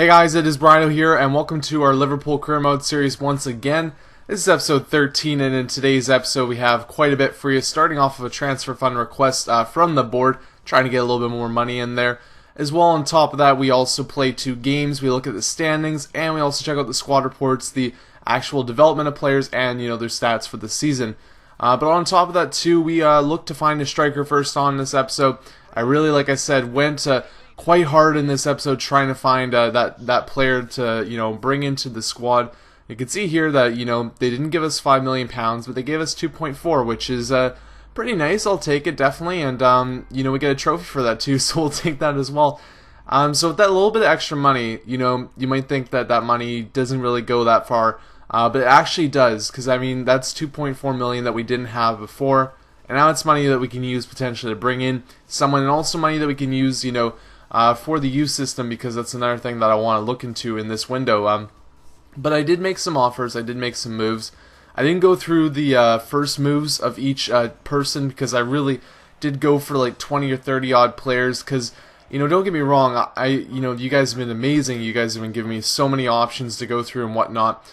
Hey guys, it is Brino here, and welcome to our Liverpool Career Mode series once again. This is episode 13, and in today's episode we have quite a bit for you, starting off of a transfer fund request from the board, trying to get a little bit more money in there. As well, on top of that, we also play 2 games, we look at the standings, and we also check out the squad reports, the actual development of players, and their stats for the season. But on top of that too, we look to find a striker first on this episode. I really, like I said, went quite hard in this episode trying to find that player to bring into the squad. You can see here that they didn't give us £5 million, but they gave us 2.4, which is pretty nice. I'll take it definitely, and we get a trophy for that too, so we'll take that as well. So with that little bit of extra money, you might think that money doesn't really go that far, but it actually does, because I mean that's 2.4 million that we didn't have before, and now it's money that we can use potentially to bring in someone, and also money that we can use for the youth system, because that's another thing that I want to look into in this window. But I did make some offers, I did make some moves. I didn't go through the first moves of each person, because I really did go for like 20 or 30 odd players, because don't get me wrong, you guys have been amazing, you guys have been giving me so many options to go through and whatnot.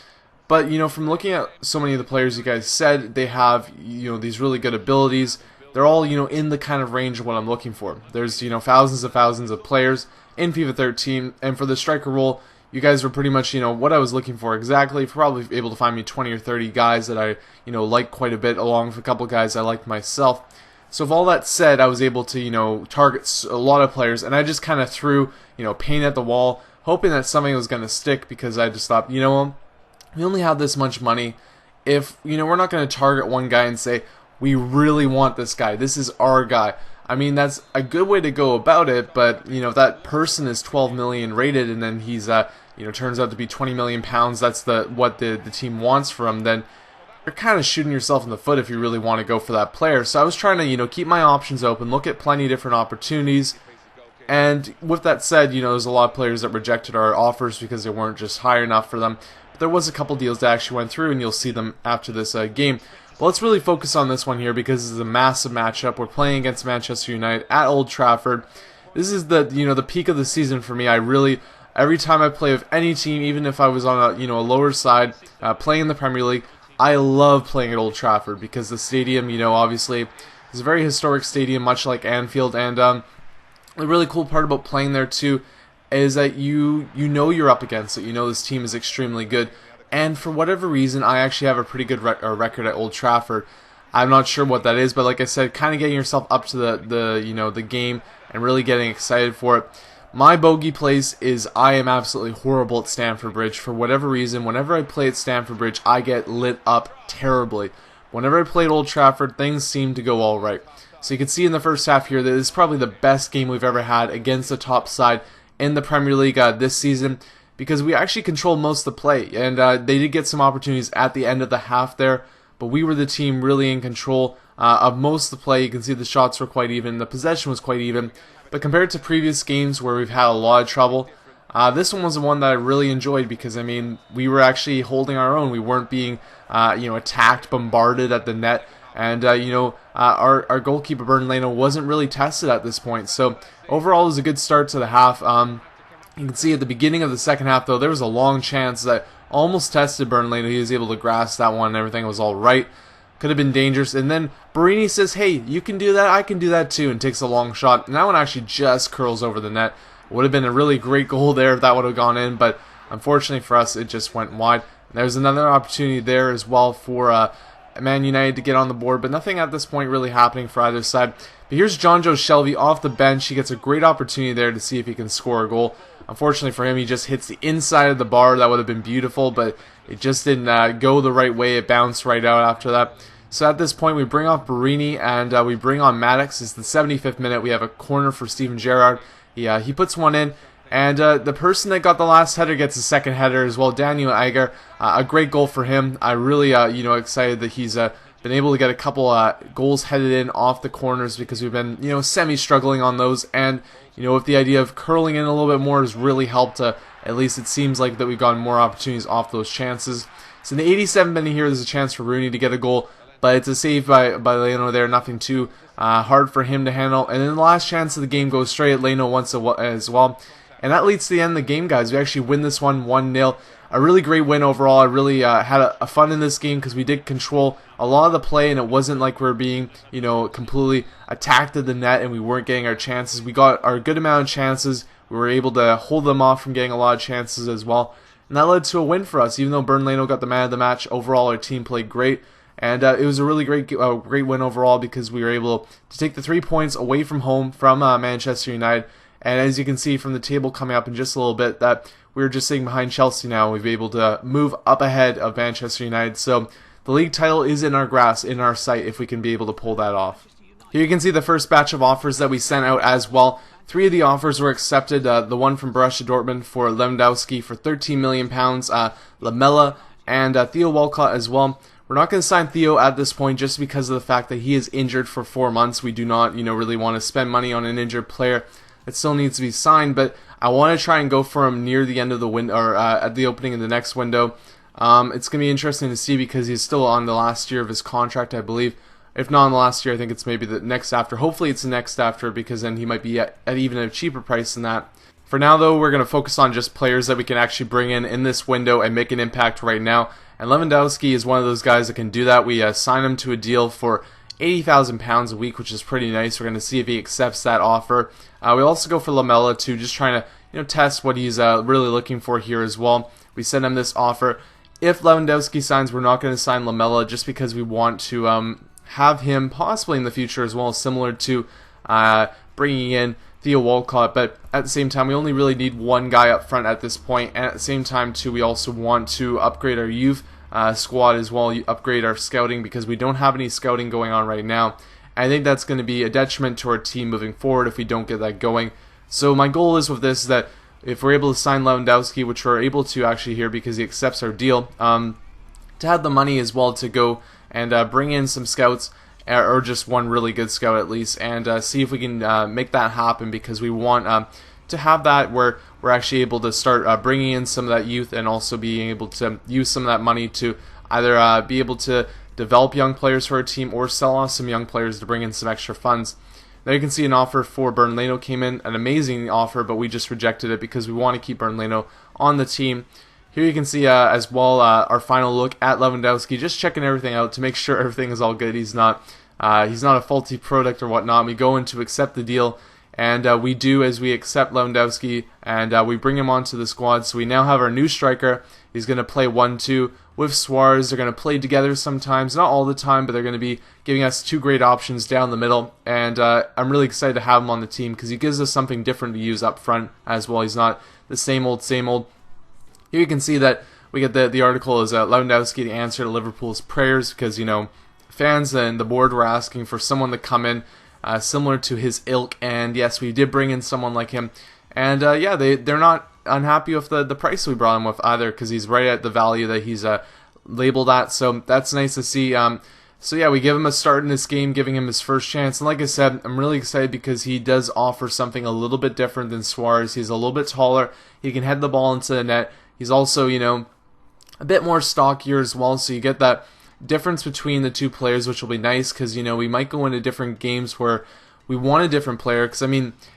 But from looking at so many of the players you guys said, they have these really good abilities. They're all, in the kind of range of what I'm looking for. There's, thousands of players in FIFA 13, and for the striker role, you guys were pretty much, what I was looking for exactly. Probably able to find me 20 or 30 guys that I, like quite a bit, along with a couple guys I liked myself. So with all that said, I was able to, target a lot of players, and I just kind of threw, paint at the wall, hoping that something was going to stick, because I just thought, we only have this much money. If, we're not going to target one guy and say, we really want this guy, this is our guy. I mean, that's a good way to go about it, but if that person is 12 million rated and then he's turns out to be 20 million pounds, that's what the team wants from him, then you're kind of shooting yourself in the foot if you really want to go for that player. So I was trying to keep my options open, look at plenty of different opportunities. And with that said, there's a lot of players that rejected our offers because they weren't just high enough for them. But there was a couple deals that actually went through, and you'll see them after this game. But let's really focus on this one here, because this is a massive matchup. We're playing against Manchester United at Old Trafford. This is the peak of the season for me. I really, every time I play with any team, even if I was on a lower side, playing in the Premier League, I love playing at Old Trafford, because the stadium, obviously, is a very historic stadium, much like Anfield. And the really cool part about playing there too is that you're up against it. This team is extremely good. And for whatever reason, I actually have a pretty good record at Old Trafford. I'm not sure what that is, but like I said, kind of getting yourself up to the game and really getting excited for it. My bogey place is I am absolutely horrible at Stamford Bridge. For whatever reason, whenever I play at Stamford Bridge, I get lit up terribly. Whenever I play at Old Trafford, things seem to go all right. So you can see in the first half here that this is probably the best game we've ever had against the top side in the Premier League this season, because we actually controlled most of the play, and they did get some opportunities at the end of the half there, but we were the team really in control of most of the play. You can see the shots were quite even, the possession was quite even, but compared to previous games where we've had a lot of trouble, this one was the one that I really enjoyed, because I mean, we were actually holding our own. We weren't being attacked, bombarded at the net, and our goalkeeper Bernd Leno wasn't really tested at this point. So overall, it was a good start to the half. You can see at the beginning of the second half, though, there was a long chance that almost tested Bernd Leno. He was able to grasp that one, and everything was all right. Could have been dangerous. And then Barini says, hey, you can do that, I can do that too, and takes a long shot. And that one actually just curls over the net. Would have been a really great goal there if that would have gone in, but unfortunately for us, it just went wide. And there's another opportunity there as well for Man United to get on the board, but nothing at this point really happening for either side. But here's John Joe Shelby off the bench. He gets a great opportunity there to see if he can score a goal. Unfortunately for him, he just hits the inside of the bar. That would have been beautiful, but it just didn't go the right way. It bounced right out after that. So at this point, we bring off Barini, and we bring on Maddox. It's the 75th minute. We have a corner for Steven Gerrard. He puts one in, and the person that got the last header gets a second header as well, Daniel Eiger. A great goal for him. I really, excited that he's been able to get a couple goals headed in off the corners, because we've been, semi-struggling on those, and with the idea of curling in a little bit more has really helped. At least it seems like that we've gotten more opportunities off those chances. So in the 87th minute here, there's a chance for Rooney to get a goal, but it's a save by Leno there, nothing too hard for him to handle. And then the last chance of the game goes straight at Leno once as well. And that leads to the end of the game, guys. We actually win this one 1-0. A really great win overall. I really had a fun in this game because we did control a lot of the play, and it wasn't like we were being, completely attacked at the net and we weren't getting our chances. We got our good amount of chances. We were able to hold them off from getting a lot of chances as well. And that led to a win for us. Even though Burnley got the man of the match, overall our team played great. And it was a really great win overall because we were able to take the 3 points away from home from Manchester United. And as you can see from the table coming up in just a little bit, that we're just sitting behind Chelsea now. We've been able to move up ahead of Manchester United. So the league title is in our grasp, in our sight, if we can be able to pull that off. Here you can see the first batch of offers that we sent out as well. 3 of the offers were accepted. The one from Borussia Dortmund for Lewandowski for £13 million, Lamela, and Theo Walcott as well. We're not going to sign Theo at this point just because of the fact that he is injured for 4 months. We do not, really want to spend money on an injured player. It still needs to be signed, but I want to try and go for him near the end of the window, or at the opening of the next window. It's going to be interesting to see because he's still on the last year of his contract, I believe. If not in the last year, I think it's maybe the next after. Hopefully it's the next after, because then he might be at even a cheaper price than that. For now, though, we're going to focus on just players that we can actually bring in this window and make an impact right now. And Lewandowski is one of those guys that can do that. We sign him to a deal for £80,000 a week, which is pretty nice. We're going to see if he accepts that offer. We also go for Lamela too, just trying to test what he's really looking for here as well. We send him this offer. If Lewandowski signs, we're not going to sign Lamela just because we want to have him possibly in the future as well, similar to bringing in Theo Walcott. But at the same time, we only really need one guy up front at this point. And at the same time too, we also want to upgrade our youth squad as well, upgrade our scouting, because we don't have any scouting going on right now. I think that's going to be a detriment to our team moving forward if we don't get that going. So my goal is with this that if we're able to sign Lewandowski, which we're able to actually here because he accepts our deal, to have the money as well to go and bring in some scouts, or just one really good scout at least, and see if we can make that happen, because we want to have that where we're actually able to start bringing in some of that youth, and also being able to use some of that money to either be able to develop young players for our team or sell off some young players to bring in some extra funds. There you can see an offer for Burnley came in, an amazing offer, but we just rejected it because we want to keep Burnley on the team. Here you can see as well our final look at Lewandowski, just checking everything out to make sure everything is all good. He's not a faulty product or whatnot. We go in to accept the deal, and we do as we accept Lewandowski, and we bring him onto the squad. So we now have our new striker. He's going to play 1-2 with Suarez. They're going to play together sometimes, not all the time, but they're going to be giving us 2 great options down the middle. And I'm really excited to have him on the team because he gives us something different to use up front as well. He's not the same old, same old. Here you can see that we get the article is Lewandowski the answer to Liverpool's prayers, because, fans and the board were asking for someone to come in similar to his ilk. And yes, we did bring in someone like him. And yeah, they're not unhappy with the price we brought him with either, because he's right at the value that he's labeled at. So that's nice to see. So yeah, we give him a start in this game, giving him his first chance. And like I said, I'm really excited because he does offer something a little bit different than Suarez. He's a little bit taller. He can head the ball into the net. He's also, a bit more stockier as well. So you get that difference between the two players, which will be nice because, we might go into different games where we want a different player. Because,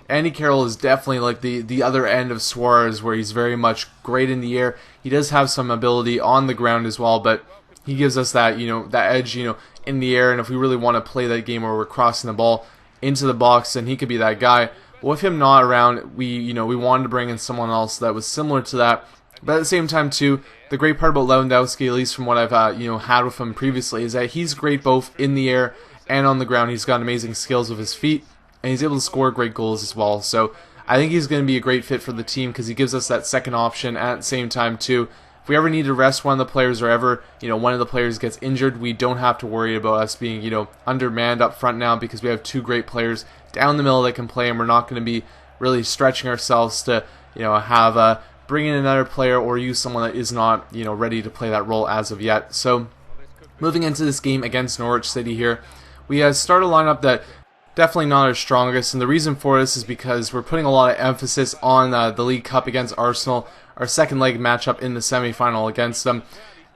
Andy Carroll is definitely like the other end of Suarez, where he's very much great in the air. He does have some ability on the ground as well, but he gives us that, that edge, in the air. And if we really want to play that game where we're crossing the ball into the box, then he could be that guy. But with him not around, we wanted to bring in someone else that was similar to that. But at the same time, too, the great part about Lewandowski, at least from what I've had with him previously, is that he's great both in the air and on the ground. He's got amazing skills with his feet, and he's able to score great goals as well. So I think he's going to be a great fit for the team because he gives us that second option. At the same time, too, if we ever need to rest one of the players, or ever one of the players gets injured, we don't have to worry about us being undermanned up front now, because we have 2 great players down the middle that can play, and we're not going to be really stretching ourselves to have bring in another player or use someone that is not ready to play that role as of yet. So moving into this game against Norwich City here, we start a lineup that definitely not our strongest, and the reason for this is because we're putting a lot of emphasis on the League Cup against Arsenal, our second leg matchup in the semi-final against them.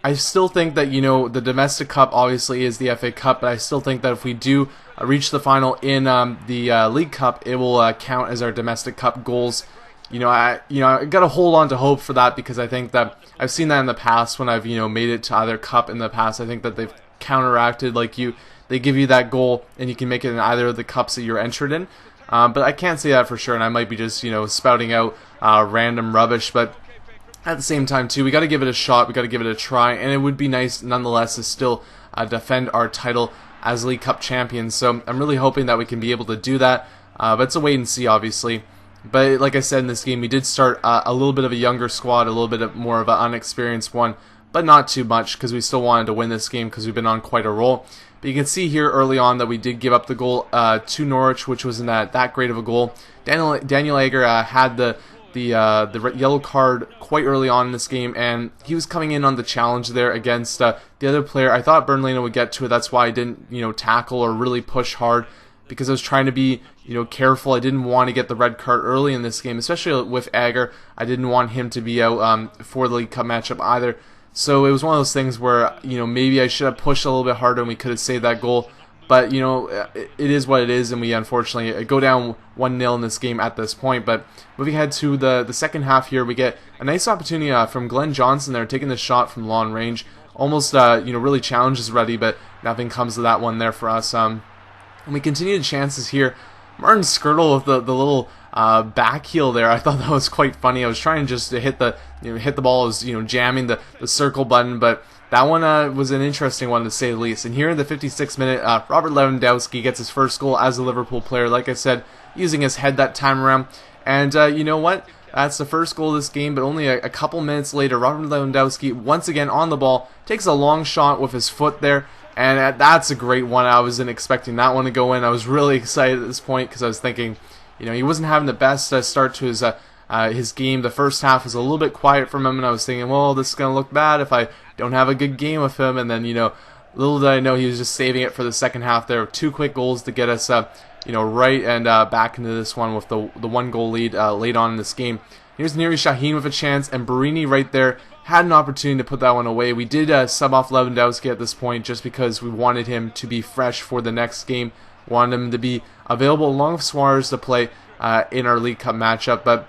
I still think that the domestic cup obviously is the FA Cup, but I still think that if we do reach the final in the League Cup, it will count as our domestic cup goals. I got to hold on to hope for that, because I think that I've seen that in the past when I've made it to either cup in the past. I think that they've counteracted, they give you that goal and you can make it in either of the cups that you're entered in. But I can't say that for sure, and I might be just spouting out random rubbish. But at the same time too, we got to give it a shot, we got to give it a try, and it would be nice nonetheless to still defend our title as League Cup champions. So I'm really hoping that we can be able to do that. But it's a wait and see, obviously. But like I said, in this game, we did start a little bit of a younger squad, a little bit more of an unexperienced one, but not too much, because we still wanted to win this game because we've been on quite a roll. But you can see here early on that we did give up the goal to Norwich, which wasn't that great of a goal. Daniel Agger had the yellow card quite early on in this game, and he was coming in on the challenge there against the other player. I thought Bernlino would get to it. That's why I didn't tackle or really push hard, because I was trying to be careful. I didn't want to get the red card early in this game, especially with Agger. I didn't want him to be out for the League Cup matchup either. So it was one of those things where maybe I should have pushed a little bit harder and we could have saved that goal. But it is what it is, and we unfortunately go down 1-0 in this game at this point. But moving ahead to the second half here, we get a nice opportunity from Glenn Johnson there, taking the shot from long range. Almost really challenges Reddy, but nothing comes of that one there for us. And we continue the chances here. Martin Skirtle with the little back heel there. I thought that was quite funny. I was trying just to hit the ball. I was jamming the circle button, but that one was an interesting one to say the least. And here in the 56th minute, Robert Lewandowski gets his first goal as a Liverpool player. Like I said, using his head that time around. And you know what? That's the first goal of this game, but only a couple minutes later, Robert Lewandowski, once again on the ball, takes a long shot with his foot there. And that's a great one. I wasn't expecting that one to go in. I was really excited at this point because I was thinking, he wasn't having the best start to his game. The first half was a little bit quiet from him, and I was thinking, well, this is going to look bad if I don't have a good game with him. And then, little did I know he was just saving it for the second half there. 2 quick goals to get us, right and back into this one with the 1-goal lead late on in this game. Here's Neri Shaheen with a chance, and Barini right there had an opportunity to put that one away. We did sub off Lewandowski at this point just because we wanted him to be fresh for the next game. Wanted him to be available along with Suarez to play in our League Cup matchup. But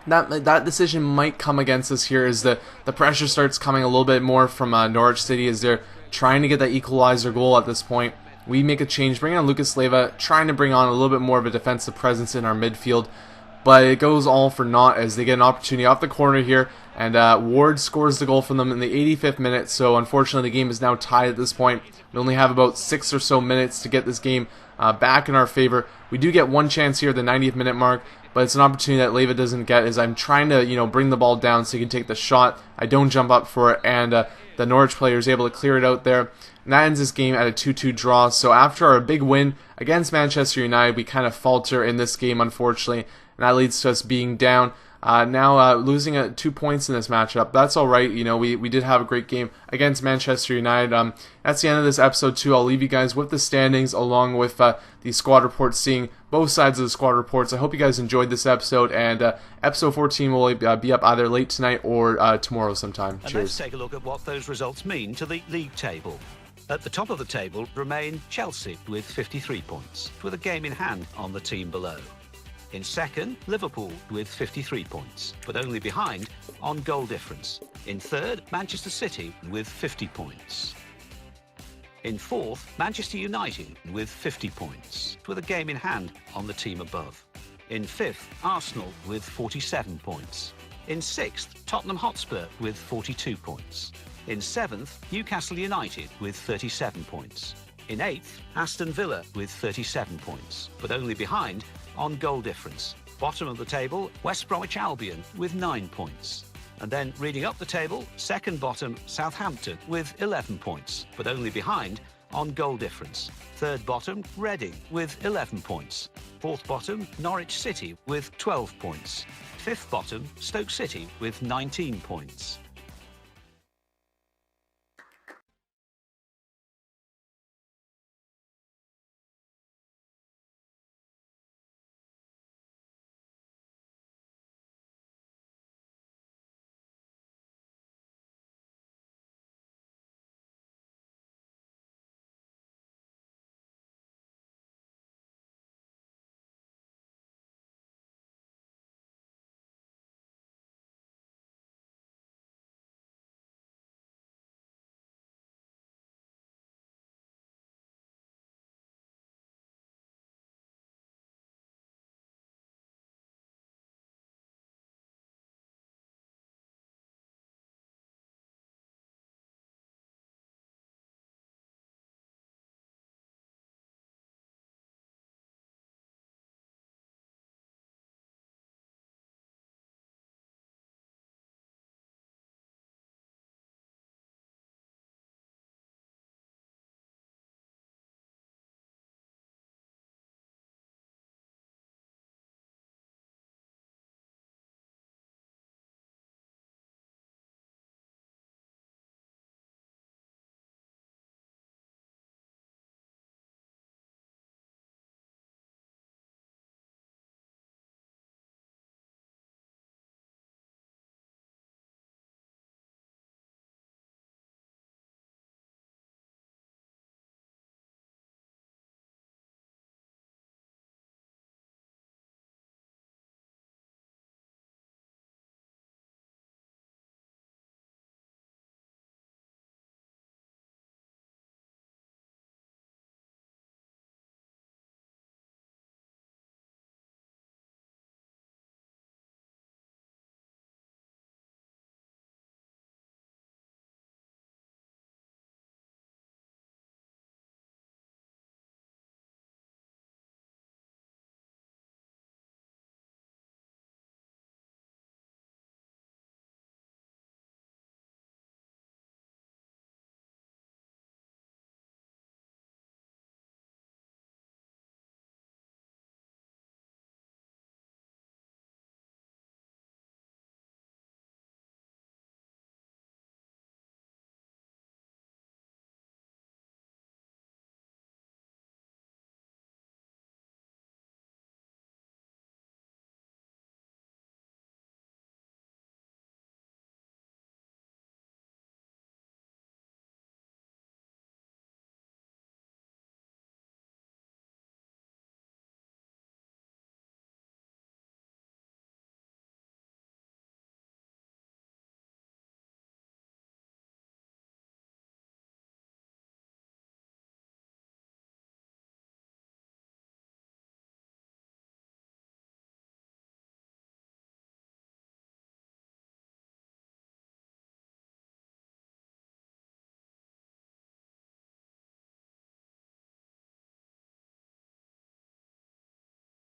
that decision might come against us here as the pressure starts coming a little bit more from Norwich City as they're trying to get that equalizer goal at this point. We make a change, bring on Lucas Leiva, trying to bring on a little bit more of a defensive presence in our midfield. But it goes all for naught as they get an opportunity off the corner here, and Ward scores the goal from them in the 85th minute. So unfortunately, the game is now tied at this point. We only have about 6 or so minutes to get this game back in our favor. We do get one chance here at the 90th minute mark, but it's an opportunity that Leiva doesn't get as I'm trying to bring the ball down so he can take the shot. I don't jump up for it, and the Norwich player is able to clear it out there. And that ends this game at a 2-2 draw. So after our big win against Manchester United, we kind of falter in this game, unfortunately. And that leads to us being down. Now losing 2 points in this matchup. That's all right. We did have a great game against Manchester United. That's the end of this episode 2. I'll leave you guys with the standings along with the squad reports, seeing both sides of the squad reports. I hope you guys enjoyed this episode, and episode 14 will be up either late tonight or tomorrow sometime. And Cheers. let's take a look at what those results mean to the league table. At the top of the table remain Chelsea with 53 points, with a game in hand on the team below. In second, Liverpool with 53 points, but only behind on goal difference. In third, Manchester City with 50 points. In fourth, Manchester United with 50 points, with a game in hand on the team above. In fifth, Arsenal with 47 points. In sixth, Tottenham Hotspur with 42 points. In seventh, Newcastle United with 37 points. In eighth, Aston Villa with 37 points, but only behind on goal difference. Bottom of the table, West Bromwich Albion with 9 points. And then reading up the table, second bottom, Southampton with 11 points, but only behind on goal difference. Third bottom, Reading with 11 points. Fourth bottom, Norwich City with 12 points. Fifth bottom, Stoke City with 19 points.